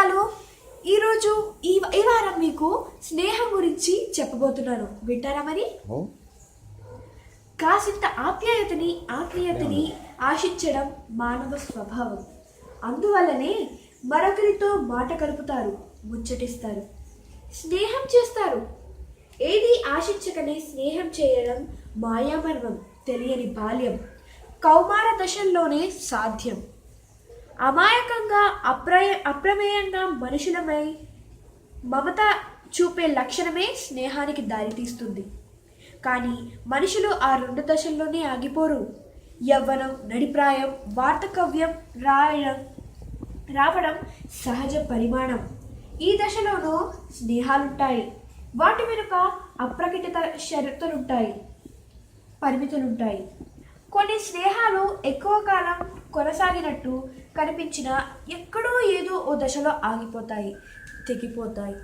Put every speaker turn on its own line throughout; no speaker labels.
Hello, ఈరోజు ఈ వారం మీకు స్నేహం గురించి చెప్పబోతున్నాను. వింటారా మరి? కాసింత ఆత్మీయతని ఆశించడం మానవ స్వభావం. అందువల్లనే మరొకరితో మాట కలుపుతారు, ముచ్చటిస్తారు, స్నేహం చేస్తారు. ఏది ఆశించకనే స్నేహం చేయడం మాయామర్మం, తెలియని బాల్యం, కౌమార దశల్లోనే సాధ్యం. అమాయకంగా అప్రమేయంగా మనుషులమై మమత చూపే లక్షణమే స్నేహానికి దారితీస్తుంది. కానీ మనుషులు ఆ రెండు దశల్లోనే ఆగిపోరు. యవ్వనం, నడిప్రాయం, వార్ధకవ్యం రావడం సహజ పరిమాణం. ఈ దశలోనూ స్నేహాలుంటాయి. వాటి వెనుక అప్రకటిత షరతులుంటాయి, పరిమితులుంటాయి. కొన్ని స్నేహాలు ఎక్కువ కాలం కొనసాగినట్టు కనిపించినా ఎక్కడో ఏదో ఓ దశలో ఆగిపోతాయి, తెగిపోతాయి.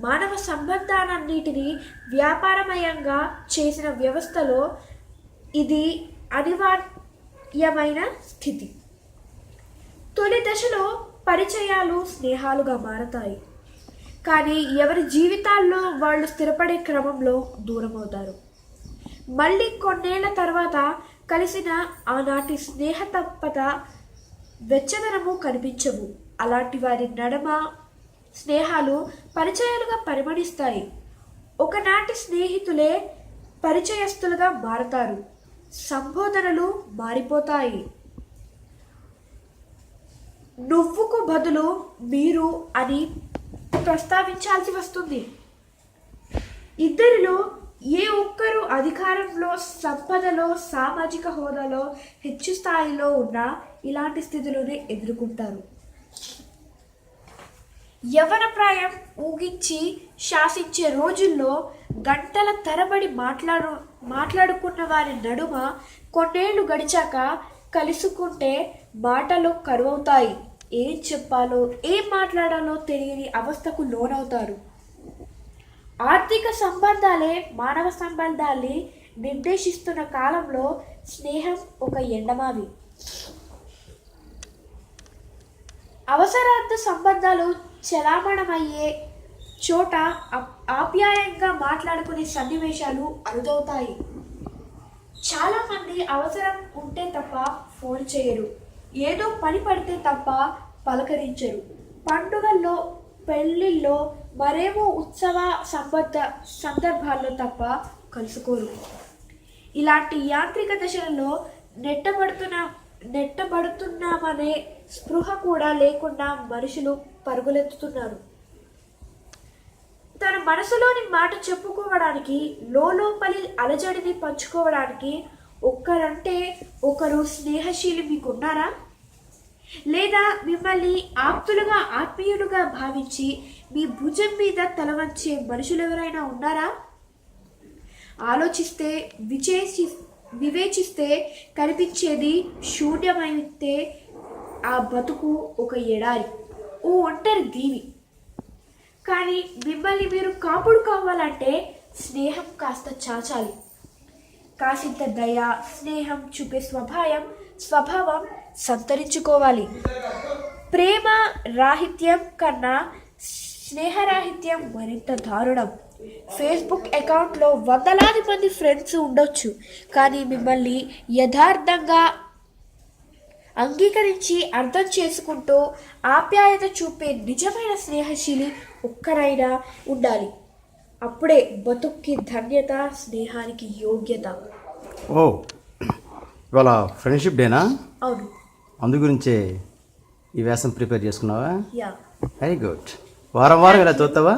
మానవ సంబంధాలన్నిటినీ వ్యాపారమయంగా చేసిన వ్యవస్థలో ఇది అనివార్యమైన స్థితి. తొలి దశలో పరిచయాలు స్నేహాలుగా మారతాయి. కానీ ఎవరి జీవితాల్లో వాళ్ళు స్థిరపడే క్రమంలో దూరమవుతారు. మళ్ళీ కొన్నేళ్ల తర్వాత కలిసిన ఆనాటి స్నేహతత్పత, వెచ్చదనము కనిపించవు. అలాంటి వారి నడమ స్నేహాలు పరిచయాలుగా పరిమళిస్తాయి. ఒకనాటి స్నేహితులే పరిచయస్తులుగా మారతారు. సంబోధనలు మారిపోతాయి. నువ్వుకు బదులు మీరు అని ప్రస్తావించాల్సి వస్తుంది. ఇద్దరిలో ఏ ఒక్కరు అధికారంలో, సంపదలో, సామాజిక హోదాలో హెచ్చు స్థాయిలో ఉన్నా ఇలాంటి స్థితిలోనే ఎదుర్కొంటారు. యవ్వన ప్రాయం ఊగించి శాసించే రోజుల్లో గంటల తరబడి మాట్లాడుకున్న వారి నడుమ కొన్నేళ్లు గడిచాక కలుసుకుంటే మాటలు కరువవుతాయి. ఏం చెప్పాలో, ఏం మాట్లాడాలో తెలియని అవస్థకు లోనవుతారు. ఆర్థిక సంబంధాలే మానవ సంబంధాల్ని నిర్దేశిస్తున్న కాలంలో స్నేహం ఒక ఎండమావి. అవసరార్థ సంబంధాలు చలామణమయ్యే చోట ఆప్యాయంగా మాట్లాడుకునే సన్నివేశాలు అరుదవుతాయి. చాలామంది అవసరం ఉంటే తప్ప ఫోన్ చేయరు, ఏదో పని పడితే తప్ప పలకరించరు, పండుగల్లో, పెళ్ళిళ్ళలో, మరేమో ఉత్సవ సందర్భాల్లో తప్ప కలుసుకోరు. ఇలాంటి యాంత్రిక దశలలో నెట్టబడుతున్నామనే స్పృహ కూడా లేకుండా మనుషులు పరుగులెత్తుతున్నారు. తన మనసులోని మాట చెప్పుకోవడానికి, లోపలి అలజడిని పంచుకోవడానికి ఒక్కరంటే ఒకరు స్నేహశీలి మీకున్నారా? లేదా మిమ్మల్ని ఆప్తులుగా, ఆత్మీయులుగా భావించి మీ భుజం మీద తలవంచే మనుషులెవరైనా ఉన్నారా? ఆలోచిస్తే, వివేచిస్తే కనిపించేది శూన్యమైతే ఆ బతుకు ఒక ఎడారి, ఓ ఒంటరి దీవి. కానీ మిమ్మల్ని మీరు కాపుడు కావాలంటే స్నేహం కాస్త చాచాలి. కాసింత దయ, స్నేహం చూపే స్వభావం సంతరించుకోవాలి. ప్రేమ రాహిత్యం కన్నా స్నేహరాహిత్యం మరింత దారుణం. ఫేస్బుక్ అకౌంట్లో వందలాది మంది ఫ్రెండ్స్ ఉండొచ్చు, కానీ మిమ్మల్ని యథార్థంగా అంగీకరించి అర్థం చేసుకుంటూ ఆప్యాయత చూపే నిజమైన స్నేహశీలి ఒక్కరైనా ఉండాలి. అప్పుడే బతుక్కి ధన్యత, స్నేహానికి యోగ్యత.
ఓ, ఇవాళ ఫ్రెండ్షిప్ డేనా?
అవును.
అందు గురించే ఈ వ్యాసం ప్రిపేర్ చేసుకున్నావా?
యా.
Very good. వారం ఇలా చూస్తావా?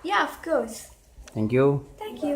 Yeah, of course.
Thank you.
Thank you.